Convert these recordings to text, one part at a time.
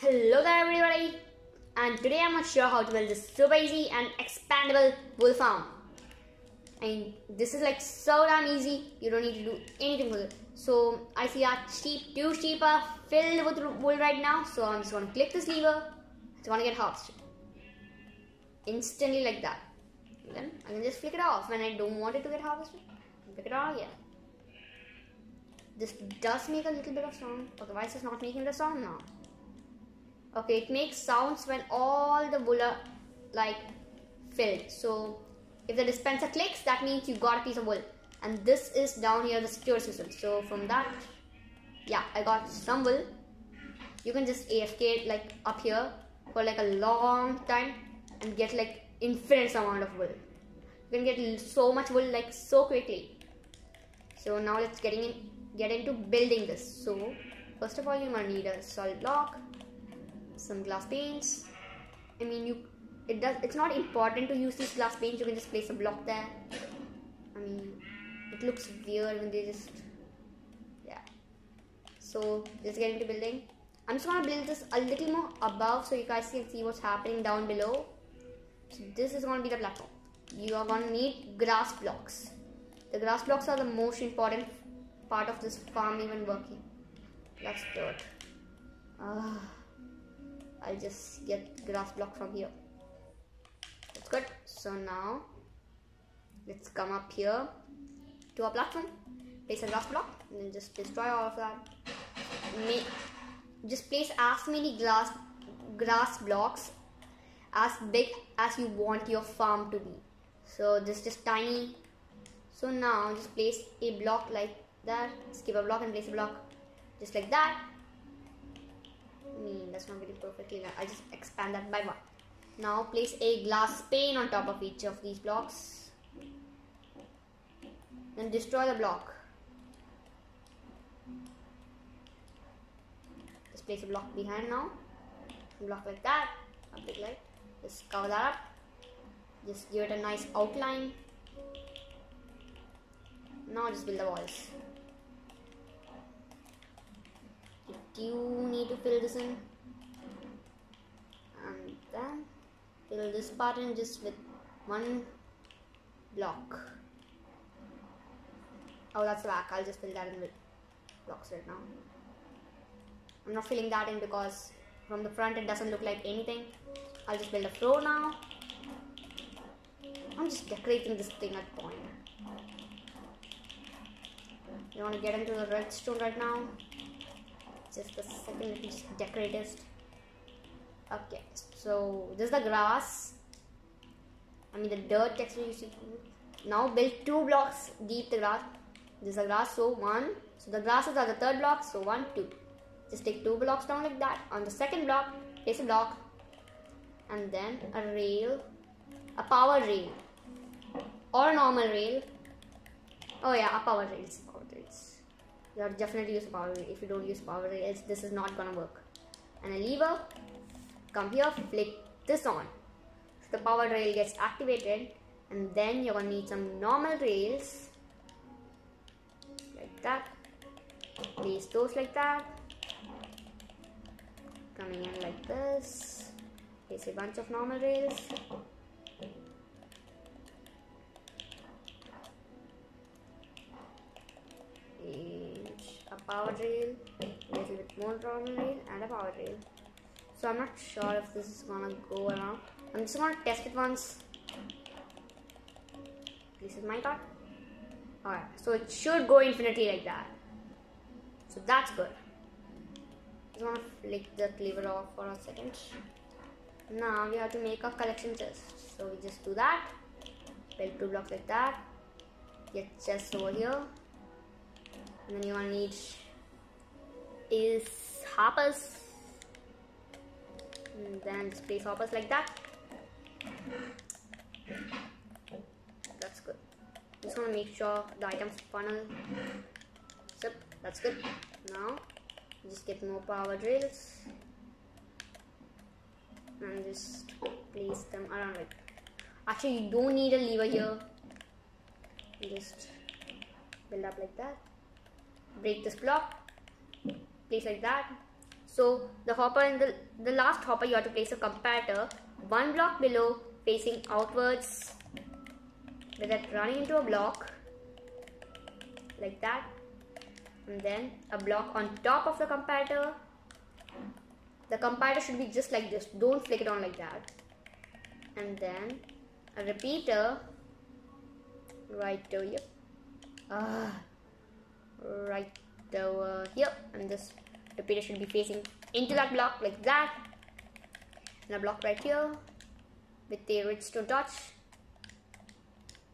Hello there everybody, and today I'm going to show how to build this super easy and expandable wool farm. And this is like so damn easy, you don't need to do anything with it. So I see our two sheep are filled with wool right now, so I'm just going to click this lever. It's going to get harvested instantly like that. And then I can just flick it off when I don't want it to get harvested. Flick it off, yeah. This does make a little bit of sound, otherwise it's not making the sound now. Okay, it makes sounds when all the wool are like filled. So if the dispenser clicks, that means you got a piece of wool. And this is down here the secure system. So from that, yeah, I got some wool. You can just AFK like up here for like a long time and get like infinite amount of wool. You can get so much wool like so quickly. So now let's get into building this. So first of all, you're gonna need a solid block, some glass panes. I mean, it's not important to use these glass panes. You can just place a block there. I mean, it looks weird when they just, yeah. So let's get into building. I'm just gonna build this a little more above so you guys can see what's happening down below. So this is gonna be the platform. You are gonna need grass blocks. The grass blocks are the most important part of this farm even working. That's dirt. I'll just get grass block from here. That's good. So now let's come up here to our platform, place a grass block, and then just destroy all of that. Just place as many grass blocks as big as you want your farm to be. So this is just tiny. So now just place a block like that. Skip a block and place a block just like that. I mean, that's not getting perfectly. I'll just expand that by one. Now place a glass pane on top of each of these blocks. Then destroy the block. Just place a block behind now. A block like that. A big light. Just cover that up. Just give it a nice outline. Now just build the walls. You need to fill this in, and then fill this part in just with one block. Oh, that's whack. I'll just fill that in with blocks right now. I'm not filling that in because from the front it doesn't look like anything. I'll just build a floor now. I'm just decorating this thing at point. You want to get into the redstone right now? Just a second, let me just decorate it. Okay, so this is the grass. I mean the dirt texture you see. Now build 2 blocks deep the grass. This is the grass, so 1. So the grasses are the third block, so 1, 2. Just take 2 blocks down like that. On the second block, place a block, and then a rail, a power rail, or a normal rail. Oh yeah, a power rail. You have to definitely use a power rail. If you don't use power rails, this is not gonna work. And a lever, come here, flick this on. So the power rail gets activated, and then you're gonna need some normal rails like that. Place those like that. Coming in like this. Place a bunch of normal rails. A power rail, a little bit more normal rail, and a power rail. So I'm not sure if this is gonna go around. I'm just gonna test it once. This is my thought. Alright, so it should go infinitely like that. So that's good. Just wanna flick the lever off for a second. Now we have to make a collection chest. So we just do that. Build 2 blocks like that. Get chest over here. And then you want to need is hoppers, and then just place hoppers like that. That's good. Just want to make sure the items funnel. So that's good. Now just get more power drills and just place them around it. Actually, you don't need a lever here. Just build up like that. Break this block, place like that. So the hopper in the last hopper, you have to place a comparator one block below, facing outwards, with it running into a block like that, and then a block on top of the comparator. The comparator should be just like this, don't flick it on like that, and then a repeater right over here, right over here, and this repeater should be facing into that block like that, and a block right here with a redstone torch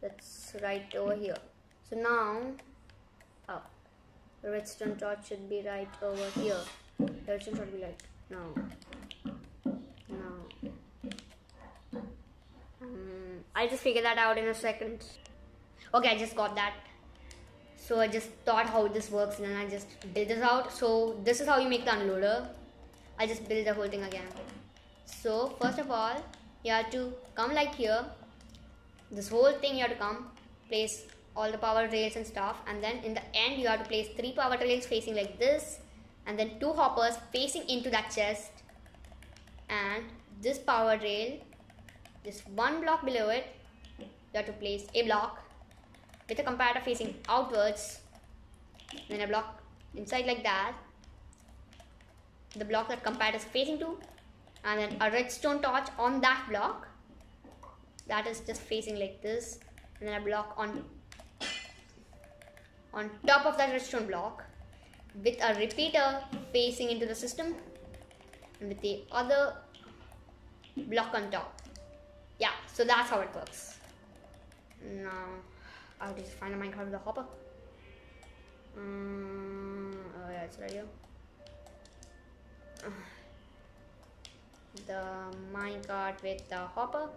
that's right over here. So now the redstone torch should be right over here. The redstone torch should be like no. I'll just figure that out in a second. Okay, I just got that. So I just thought how this works and then I just built this out. So this is how you make the unloader. I just build the whole thing again. So first of all, you have to come like here. This whole thing you have to come, place all the power rails and stuff, and then in the end you have to place 3 power rails facing like this, and then 2 hoppers facing into that chest, and this power rail, just 1 block below it, you have to place a block with a comparator facing outwards, then a block inside like that, the block that comparator is facing to, and then a redstone torch on that block that is just facing like this, and then a block on top of that redstone block with a repeater facing into the system, and with the other block on top. Yeah, so that's how it works. Now I'll just find a minecart with a hopper. Oh yeah, it's right here. The minecart with the hopper.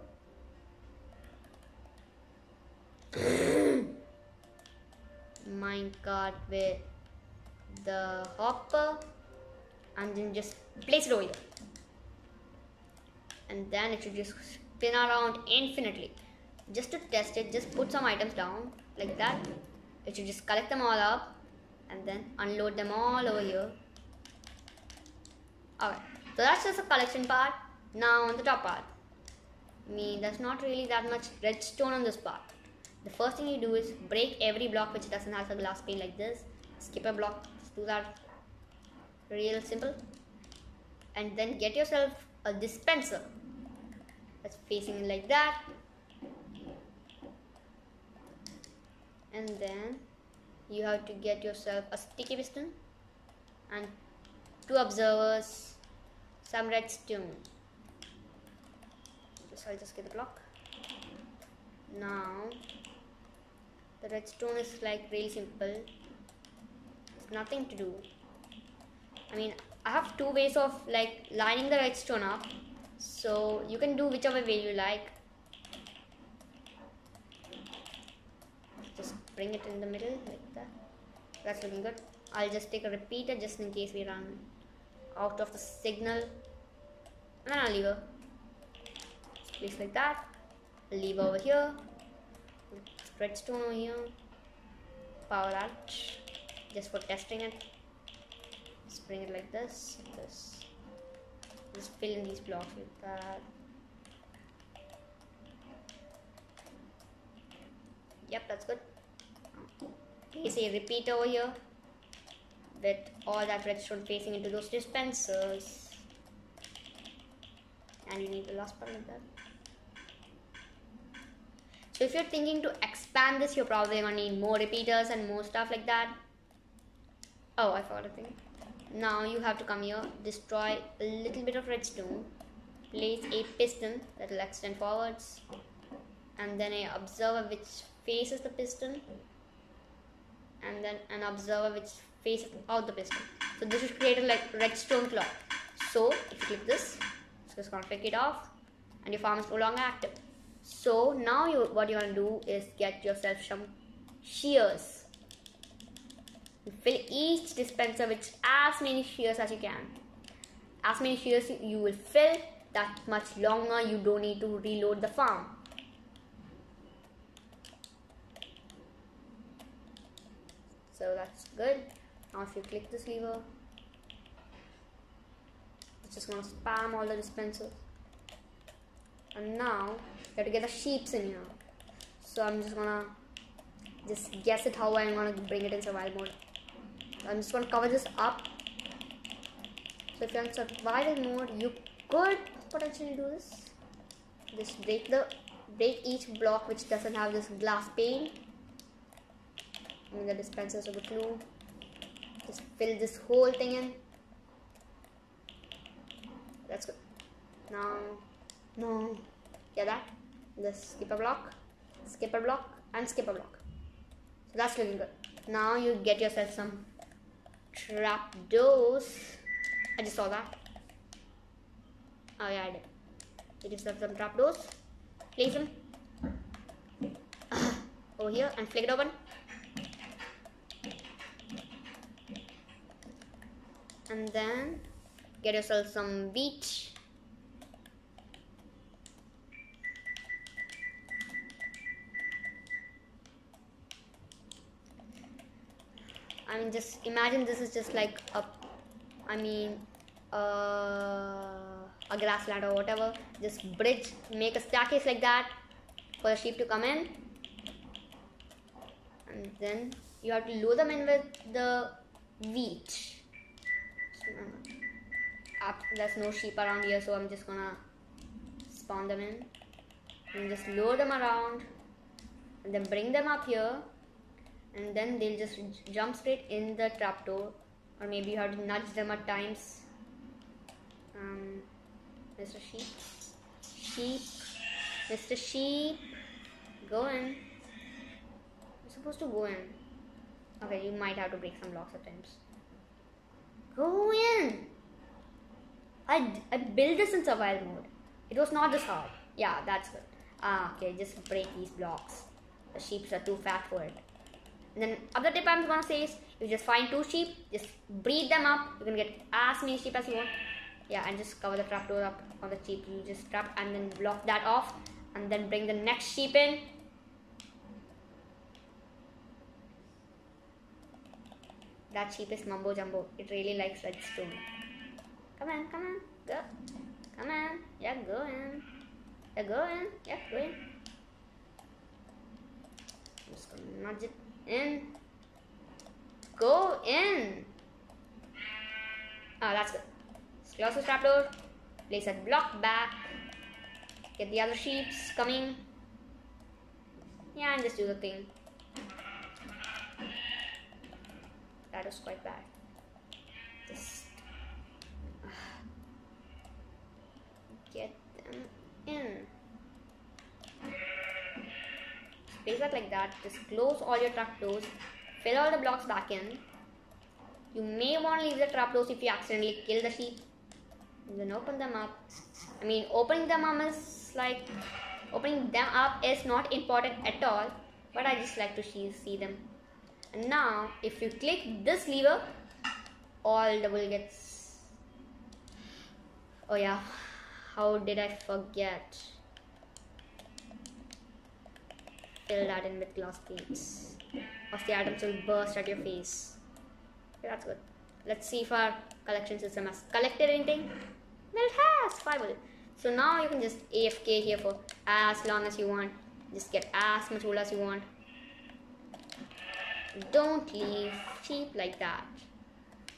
Minecart with the hopper, and then just place it over here, and then it should just spin around infinitely. Just to test it, just put some items down like that. It should just collect them all up and then unload them all over here. Alright, so that's just the collection part. Now on the top part, there's not really that much redstone on this part. The first thing you do is break every block which doesn't have a glass pane like this. Skip a block, just do that real simple. And then get yourself a dispenser that's facing like that. And then you have to get yourself a sticky piston and 2 observers, some redstone. So I'll just get the block. Now the redstone is like really simple. It's nothing to do. I have 2 ways of like lining the redstone up, so you can do whichever way you like. Just bring it in the middle like that. That's looking good. I'll just take a repeater just in case we run out of the signal, and then I'll lever. Place like that. Lever over here. Redstone over here. Power that just for testing it. Just bring it like this. Just fill in these blocks with that. Yep, that's good. Place a repeater over here with all that redstone facing into those dispensers, and you need the last part like that. So if you're thinking to expand this, you're probably gonna need more repeaters and more stuff like that. Oh, I forgot a thing. Now you have to come here, destroy a little bit of redstone, place a piston that will extend forwards, and then an observer which faces the piston, and then an observer which faces out the piston. So this should create a like redstone clock. So if you click this, it's just gonna flick it off, and your farm is no longer active. So now what you want to do is get yourself some shears. You fill each dispenser with as many shears as you can. As many shears you will fill, that much longer you don't need to reload the farm. So that's good. Now if you click this lever, Just gonna spam all the dispensers. And now you have to get the sheeps in here. So I'm just gonna guess it how I'm gonna bring it in survival mode. I'm just gonna cover this up. So if you're in survival mode, you could potentially do this. Just break each block which doesn't have this glass pane. I mean the dispensers of the clue. Just fill this whole thing in. That's good. Now, no. Get that? Just skip a block, and skip a block. So that's looking good. Now you get yourself some trapdoors. I just saw that. Oh yeah, I did. Get yourself some trapdoors. Place them over here and flick it open. And then get yourself some beach. I mean, just imagine this is just like a grassland or whatever. Just bridge, make a staircase like that for the sheep to come in, and then you have to lure them in with the wheat. There's no sheep around here, so I'm just gonna spawn them in and just lure them around, and then bring them up here, and then they'll just jump straight in the trapdoor, or maybe you have to nudge them at times. Mr. Sheep, Mr. Sheep, go in. You're supposed to go in. Okay, you might have to break some blocks at times. Go in. I built this in survival mode. It was not this hard. Yeah, that's good. Okay, just break these blocks. The sheep are too fat for it. And then other tip I'm gonna say is, if you just find 2 sheep, just breed them up. You can get as many sheep as you want. Yeah, and just cover the trapdoor up on the sheep. You just trap and then block that off, and then bring the next sheep in. That sheep is mumbo jumbo. It really likes redstone. Come on, go. Come on, yeah, go in. Yeah, go in. Yeah, go in. I'm just gonna nudge it in. Go in. Oh, that's good. Just close the trapdoor. Place a block back. Get the other sheeps coming. Yeah, and just do the thing. That was quite bad. Just get them in. Place that like that. Just close all your trapdoors. Fill all the blocks back in. You may want to leave the trapdoors if you accidentally kill the sheep. And then open them up. I mean, opening them up is not important at all, but I just like to see them. And now, if you click this lever, all the wool gets... Oh yeah, how did I forget? Fill that in with glass plates, or the items will burst at your face. Okay, that's good. Let's see if our collection system has collected anything. Well, it has 5 wool. So now you can just AFK here for as long as you want. Just get as much wool as you want. Don't leave sheep like that.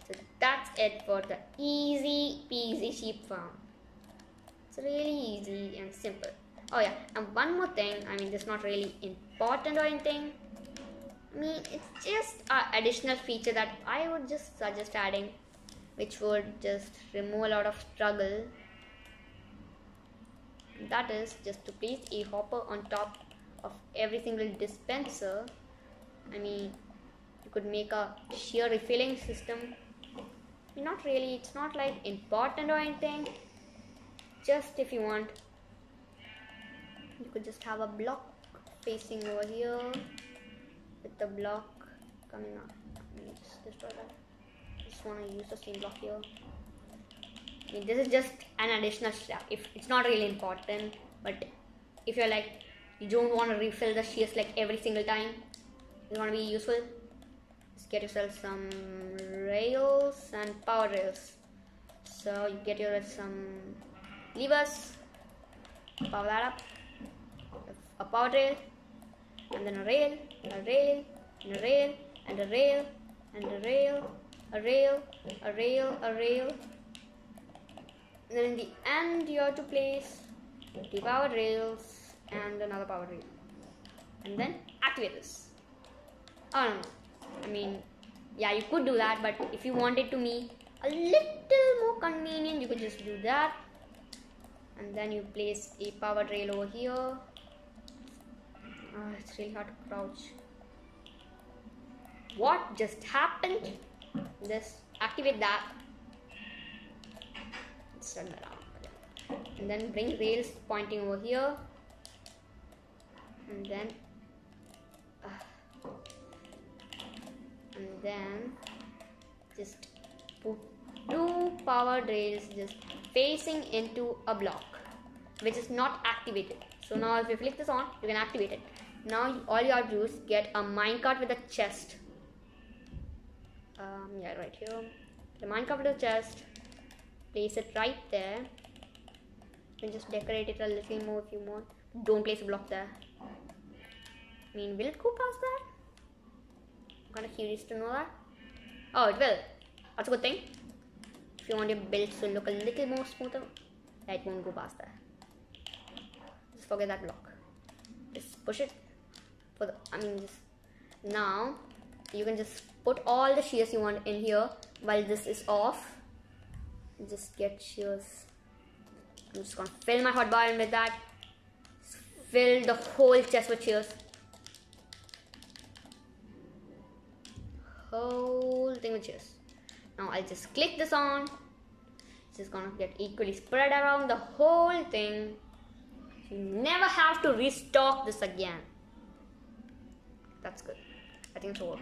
So that's it for the easy peasy sheep farm. It's really easy and simple. Oh yeah, and one more thing. I mean, this is not really important or anything. I mean, it's just an additional feature that I would just suggest adding, which would just remove a lot of struggle. That is just to place a hopper on top of every single dispenser. I mean, you could make a sheer refilling system. I mean, not really, it's not like important or anything. Just if you want, you could just have a block facing over here with the block coming up. Let me just destroy that. I just want to use the same block here. I mean, this is just an additional step. If it's not really important, but if you're like, you don't want to refill the shears like every single time, you want to be useful, just get yourself some rails and power rails. So So you get your some levers, power that up, a power rail, and then a rail, a rail, and a rail, and a rail, and a rail, a rail, a rail, a rail. And then in the end you have to place 2 power rails and another power rail, and then activate this. Oh no, I mean, yeah, you could do that, but if you want it to be a little more convenient, you could just do that. And then you place a power rail over here. Oh, it's really hard to crouch. What just happened? Just activate that. Let's turn that on. And then bring rails pointing over here. And then just put 2 power rails just facing into a block which is not activated. So now if you flick this on, you can activate it. Now all you have to do is get a minecart with a chest. Yeah, right here. The minecart with a chest. Place it right there. You can just decorate it a little more if you want. Don't place a block there. I mean, will it go past that? I'm kind of curious to know that. Oh, it will. That's a good thing. If you want your build to look a little more smoother, it won't go past that. Just forget that block. Just push it. Now you can just put all the shears you want in here while this is off. Just get shears. I'm just gonna fill my hotbar in with that. Fill the whole chest with shears. Whole thing with shears. Now I'll just click this on. It's just gonna get equally spread around the whole thing. You never have to restock this again. That's good. I think it's over.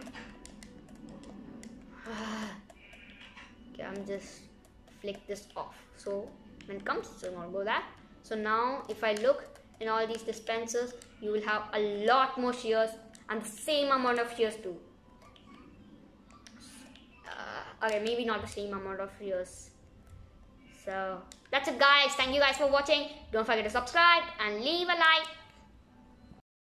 Okay, I'm just flick this off. So when it comes, it's gonna go that. So now if I look in all these dispensers, you will have a lot more shears and the same amount of shears too. Okay, maybe not the same amount of shears. So that's it guys. Thank you guys for watching. Don't forget to subscribe and leave a like.